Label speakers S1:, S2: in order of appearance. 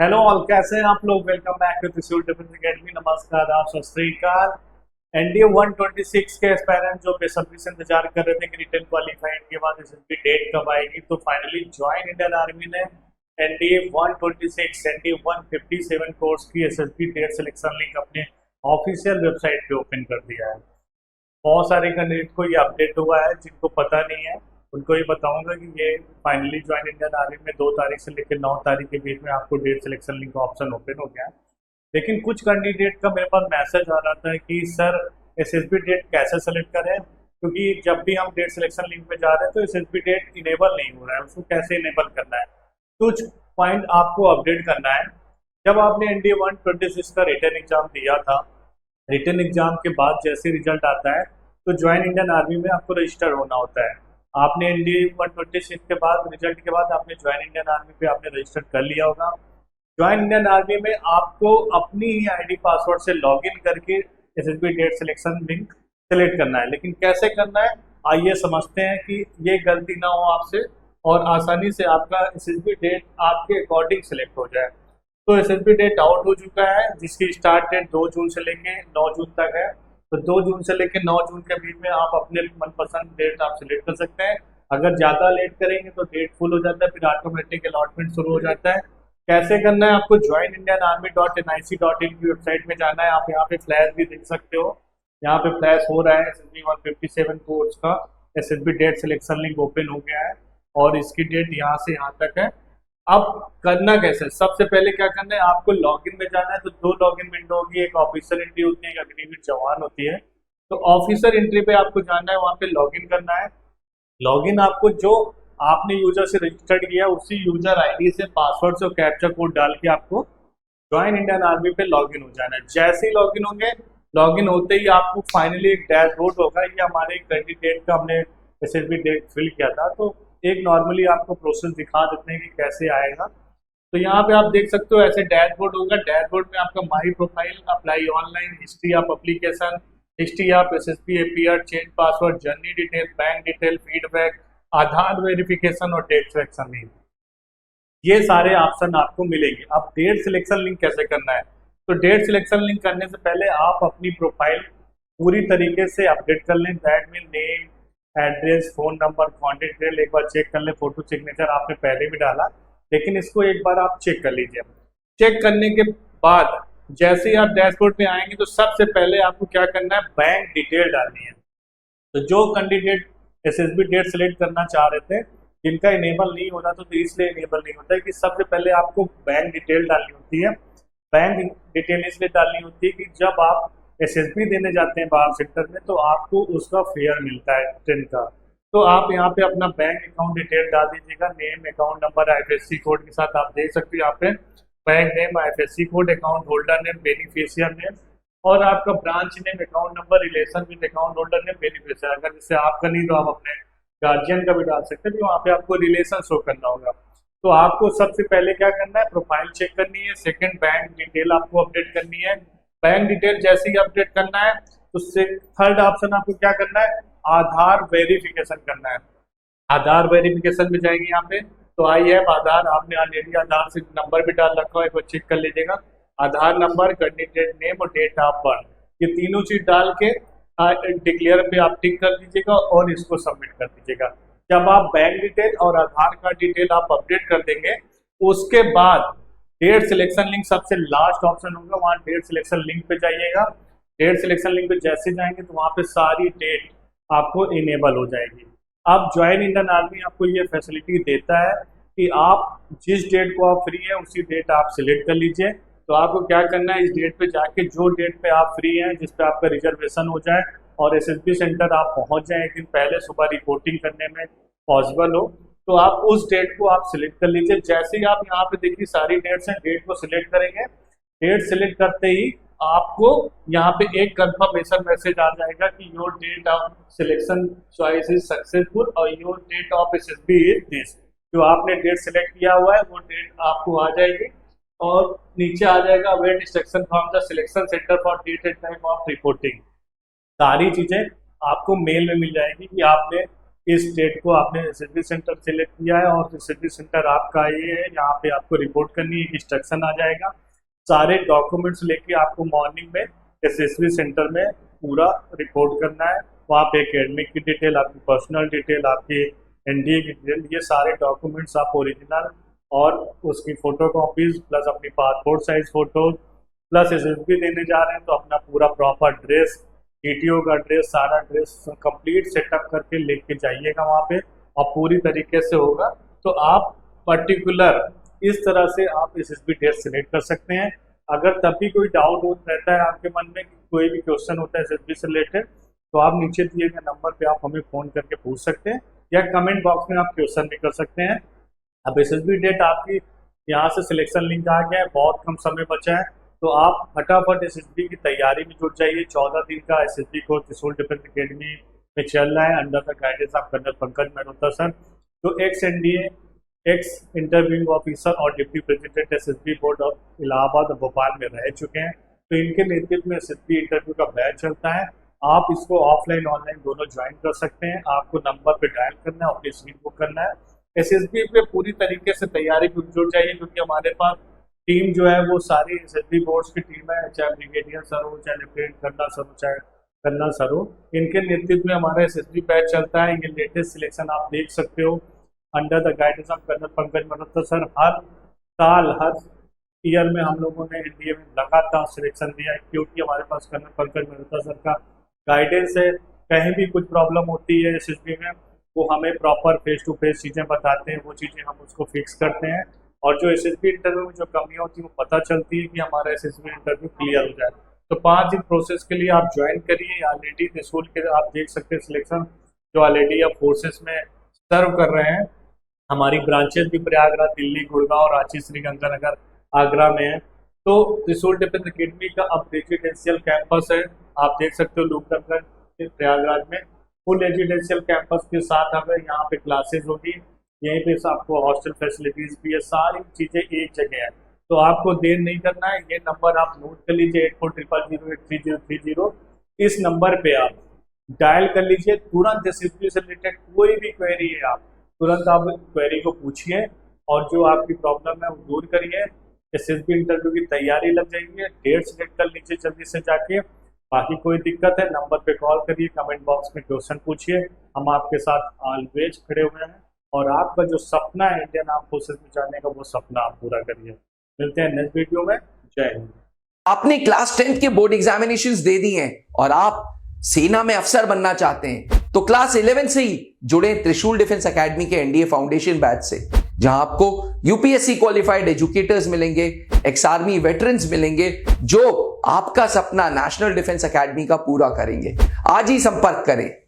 S1: Hello all, कैसे हैं आप लोग। वेलकम बैक टू त्रिशूल डिफेंस एकेडमी। नमस्कार, आप सत श्री अकाल। एनडीए 126 के एस्पायरेंट जो बेसब्री से इंतजार कर रहे थे कि रिटर्न क्वालिफाइड के बाद एसएसबी डेट कब आएगी, तो फाइनली ज्वाइन इंडियन आर्मी ने एनडीए 126 एनडीए 157 कोर्स की एसएसबी डेट सिलेक्शन लिंक अपने ऑफिशियल वेबसाइट पे ओपन कर दिया है। बहुत सारे कैंडिडेट को ये अपडेट हुआ है, जिनको पता नहीं है उनको ये बताऊंगा कि ये फाइनली ज्वाइन इंडियन आर्मी में 2 तारीख से लेकर 9 तारीख के बीच में आपको डेट सिलेक्शन लिंक का ऑप्शन ओपन हो गया है। लेकिन कुछ कैंडिडेट का मेरे पास मैसेज आ रहा था कि सर एसएसबी डेट कैसे सेलेक्ट करें, क्योंकि जब भी हम डेट सिलेक्शन लिंक पे जा रहे हैं तो एसएसबी डेट इनेबल नहीं हो रहा है, उसको कैसे इनेबल करना है। कुछ पॉइंट आपको अपडेट करना है। जब आपने एनडीए 126 का रिटर्न एग्जाम दिया था, रिटर्न एग्जाम के बाद जैसे रिजल्ट आता है तो ज्वाइन इंडियन आर्मी में आपको रजिस्टर होना होता है। आपने एनडीए 126 के बाद रिजल्ट के बाद आपने ज्वाइन इंडियन आर्मी पे आपने रजिस्टर कर लिया होगा। ज्वाइन इंडियन आर्मी में आपको अपनी ही आईडी पासवर्ड से लॉगिन करके SSB date selection link select करना है। लेकिन कैसे करना है, आइए समझते हैं कि ये गलती ना हो आपसे और आसानी से आपका एसएसबी डेट आपके अकॉर्डिंग सेलेक्ट हो जाए। तो एसएसबी डेट आउट हो चुका है, जिसकी स्टार्ट डेट 2 जून से लेके 9 जून तक है। तो 2 जून से लेकर 9 जून के बीच में आप अपने मनपसंद डेट आप सिलेक्ट कर सकते हैं। अगर ज़्यादा लेट करेंगे तो डेट फुल हो जाता है, फिर ऑटोमेटिक अलॉटमेंट शुरू हो जाता है। कैसे करना है, आपको ज्वाइन इंडियन आर्मी .nic.in की वेबसाइट में जाना है। आप यहाँ पे फ्लैश भी देख सकते हो, यहाँ पे फ्लैश हो रहा है एसएसबी 157 कोर्स का SSB date selection link open हो गया है और इसकी डेट यहाँ से यहाँ तक है। अब करना कैसे, सबसे पहले क्या करना है, आपको लॉगिन में जाना है। तो 2 लॉगिन विंडो होगी, एक ऑफिसर एंट्री होती है, एक अग्निवीर चौहान होती है। तो ऑफिसर एंट्री पे आपको जाना है, वहां पे लॉगिन करना है। लॉगिन आपको जो आपने यूजर से रजिस्टर्ड किया उसी यूजर आईडी से पासवर्ड से कैप्चा कोड डाल के आपको ज्वाइन इंडियन आर्मी पे लॉगिन हो जाना है। जैसे ही लॉगिन होंगे, लॉगिन होते ही आपको फाइनली एक डैशबोर्ड होगा। ये हमारे कैंडिडेट का हमने एसएसबी डेट फिल किया था, तो एक नॉर्मली आपको प्रोसेस दिखा देते हैं कि कैसे आएगा। तो यहाँ पे आप देख सकते हो ऐसे डैशबोर्ड होगा। डैशबोर्ड में आपका my profile, apply online, history of application, history of SSB appear, change password, journey detail, bank detail, feedback, Aadhaar verification और डेट सिलेक्शन लिंक, ये सारे ऑप्शन आपको मिलेंगे। अब डेट सिलेक्शन लिंक कैसे करना है, तो डेट सिलेक्शन लिंक करने से पहले आप अपनी प्रोफाइल पूरी तरीके से अपडेट कर लें। That mean name, address, phone number, contact detail एक बार चेक कर ले। फोटो सिग्नेचर आपने पहले भी डाला, लेकिन इसको एक बार आप चेक कर लीजिए। चेक करने के बाद जैसे ही आप डैशबोर्ड पे आएंगे तो सबसे पहले आपको क्या करना है, बैंक डिटेल डालनी है। तो जो कैंडिडेट एसएसबी डेट सेलेक्ट करना चाह रहे थे, जिनका इनेबल नहीं हो रहा तो इसलिए इनेबल नहीं होता है कि सबसे पहले आपको बैंक डिटेल डालनी होती है। बैंक डिटेल इसलिए डालनी होती है कि जब आप एसएसबी देने जाते हैं बाहर सेक्टर में तो आपको उसका फेयर मिलता है ट्रेन का। तो आप यहाँ पे अपना बैंक अकाउंट डिटेल डाल दीजिएगा, name, account number, IFSC code के साथ। आप देख सकते हो यहाँ पे bank name, IFSC code, account holder name, beneficiary name और आपका branch name, account number, relation with account holder name, beneficiary. अगर जैसे आपका नहीं तो आप अपने गार्जियन का भी डाल सकते हैं, तो वहाँ पे आपको रिलेशन शो करना होगा। तो आपको सबसे पहले क्या करना है, प्रोफाइल चेक करनी है। सेकंड, बैंक डिटेल आपको अपडेट करनी है। बैंक डिटेल जैसे ही अपडेट करना है तो थर्ड ऑप्शन आपको क्या करना है, आधार वेरिफिकेशन करना है। आधार वेरिफिकेशन में जाएंगे यहाँ पे, तो आई हैव आधार, आपने ऑलरेडी आधार से नंबर भी डाल रखा है, एक बार चेक कर लीजिएगा। आधार नंबर, कैंडिडेट नेम और डेट ऑफ बर्थ, ये तीनों चीज डाल के डिक्लेयर पे आप टिक कर दीजिएगा और इसको सबमिट कर दीजिएगा। जब आप बैंक डिटेल और आधार कार्ड डिटेल आप अपडेट कर देंगे, उसके बाद डेट सिलेक्शन लिंक सबसे लास्ट ऑप्शन होगा, वहाँ डेट सिलेक्शन लिंक पे जाइएगा। डेट सिलेक्शन लिंक पे जैसे जाएंगे तो वहाँ पे सारी डेट आपको इनेबल हो जाएगी। अब ज्वाइन इंडियन आर्मी आपको ये फैसिलिटी देता है कि आप जिस डेट को आप फ्री हैं उसी डेट आप सिलेक्ट कर लीजिए। तो आपको क्या करना है, इस डेट पे जाके जो डेट पे आप फ्री हैं, जिस पे आपका रिजर्वेशन हो जाए और एसएसबी सेंटर आप पहुंच जाए एक दिन पहले, सुबह रिपोर्टिंग करने में पॉसिबल हो, तो आप उस डेट को आप सिलेक्ट कर लीजिए। जैसे ही आप यहाँ पे देखिए सारी डेट्स हैं, डेट को सिलेक्ट करेंगे। डेट सिलेक्ट करते ही आपको यहाँ पे एक कंफर्मेशन मैसेज आ जाएगा कि your date of selection choice is successful और your date of SSB is this. जो आपने डेट सिलेक्ट किया हुआ है वो डेट आपको आ जाएगी और नीचे आ जाएगा wait instruction from the selection centre for date and time of reporting. सारी चीजें आपको मेल में मिल जाएगी कि आपने इस डेट को आपने एसएसबी सेंटर सेलेक्ट किया है और एसएसबी सेंटर आपका ये है, यहाँ पे आपको रिपोर्ट करनी है, इंस्ट्रक्शन आ जाएगा। सारे डॉक्यूमेंट्स लेके आपको मॉर्निंग में एसएसबी सेंटर में पूरा रिपोर्ट करना है। वहाँ पे एकेडमिक की डिटेल, आपकी पर्सनल डिटेल, आपकी एनडीए की डिटेल, ये सारे डॉक्यूमेंट्स आप ओरिजिनल और उसकी फोटो कॉपीज प्लस अपनी passport size photo plus SSB देने जा रहे हैं तो अपना पूरा प्रॉपर ड्रेस, टीटीओ का ड्रेस, सारा ड्रेस कंप्लीट सेटअप करके लेके जाइएगा वहाँ पे और पूरी तरीके से होगा। तो आप पर्टिकुलर इस तरह से आप एसएसबी डेट सिलेक्ट कर सकते हैं। अगर तब भी कोई डाउट रहता है आपके मन में, कोई भी क्वेश्चन होता है एसएसबी से रिलेटेड, तो आप नीचे दिए गए नंबर पे आप हमें फ़ोन करके पूछ सकते हैं या कमेंट बॉक्स में आप क्वेश्चन भी कर सकते हैं। अब एसएसबी डेट आपकी यहाँ से सिलेक्शन लिंक आ गया है, बहुत कम समय बचा है, तो आप फटाफट एसएसबी की तैयारी में जुट जाइए। 14 दिन का SSB course Trishul defence academy में चल रहा है under the guidance of colonel Pankaj Mehrotra sir, जो ex NDA, ex interviewing officer और deputy president SSB board of Allahabad और भोपाल में रह चुके हैं। तो इनके नेतृत्व में एसएसबी इंटरव्यू का बैच चलता है। आप इसको ऑफलाइन ऑनलाइन दोनों ज्वाइन कर सकते हैं। आपको नंबर पे डायल करना है, अपनी सीट बुक करना है। एसएसबी पे पूरी तरीके से तैयारी में जुट जाइए, क्योंकि हमारे पास टीम जो है वो सारी एसएसबी बोर्ड्स की टीम है, चाहे ब्रिगेडियर सर हो, चाहे लेफ्टिनेंट कर्नल सर हो, चाहे कर्नल सर हो, इनके नेतृत्व में हमारा एसएसबी बैच चलता है। ये लेटेस्ट सिलेक्शन आप देख सकते हो under the guidance of colonel Pankaj Mehrotra sir. हर साल हर ईयर में हम लोगों ने एनडीए में लगातार सिलेक्शन दिया है, क्योंकि हमारे पास कर्नल पंकज मेहरोत्रा सर का गाइडेंस है। कहीं भी कुछ प्रॉब्लम होती है एसएसबी में, वो हमें प्रॉपर फेस टू फेस चीज़ें बताते हैं, वो चीज़ें हम उसको फिक्स करते हैं और जो एसएसबी इंटरव्यू में जो कमियाँ होती हैं वो पता चलती है कि हमारा एसएसबी इंटरव्यू क्लियर हो जाए। तो 5 दिन प्रोसेस के लिए आप ज्वाइन करिए। ऑलरेडी त्रिशूल के आप देख सकते हैं सिलेक्शन जो ऑलरेडी आप फोर्सेस में सर्व कर रहे हैं। हमारी ब्रांचेस भी प्रयागराज, दिल्ली, गुड़गांव, रांची, श्रीगंगानगर, आगरा में है। तो त्रिशूल डिफेंस अकेडमी का अब रेजिडेंशियल कैंपस है, आप देख सकते हो लूकनगर प्रयागराज में फुल रेजिडेंशियल कैंपस के साथ हमें यहाँ पे क्लासेज होगी। यहीं पे आपको हॉस्टल फैसिलिटीज भी है, सारी चीज़ें एक जगह है। तो आपको देर नहीं करना है, ये नंबर आप नोट कर लीजिए 8400083030। इस नंबर पे आप डायल कर लीजिए। तुरंत एसएसबी से रिलेटेड कोई भी क्वेरी है आप तुरंत आप क्वेरी को पूछिए और जो आपकी प्रॉब्लम है वो दूर करिए। एसएसबी इंटरव्यू की तैयारी लग जाएगी। डेट सेलेक्ट कर लीजिए जल्दी से जाके। बाकी कोई दिक्कत है नंबर पे कॉल करिए, कमेंट बॉक्स में क्वेश्चन पूछिए, हम आपके साथ ऑलवेज खड़े हुए हैं। और आपका जो सपना है इंडियन आर्म फोर्सेस में जाने का, वो सपना आप पूरा करिए। मिलते हैं नेक्स्ट वीडियो में। जय हिंद।
S2: आपने क्लास 10th के बोर्ड एग्जामिनेशंस दे दिए हैं और आप सेना में अफसर बनना चाहते हैं, तो क्लास 11 से ही जुड़े त्रिशूल डिफेंस एकेडमी के एनडीए फाउंडेशन बैच से, जहां आपको यूपीएससी क्वालिफाइड एजुकेटर्स मिलेंगे, एक्स आर्मी वेटरन्स मिलेंगे, जो आपका सपना नेशनल डिफेंस एकेडमी का पूरा करेंगे। आज ही संपर्क करें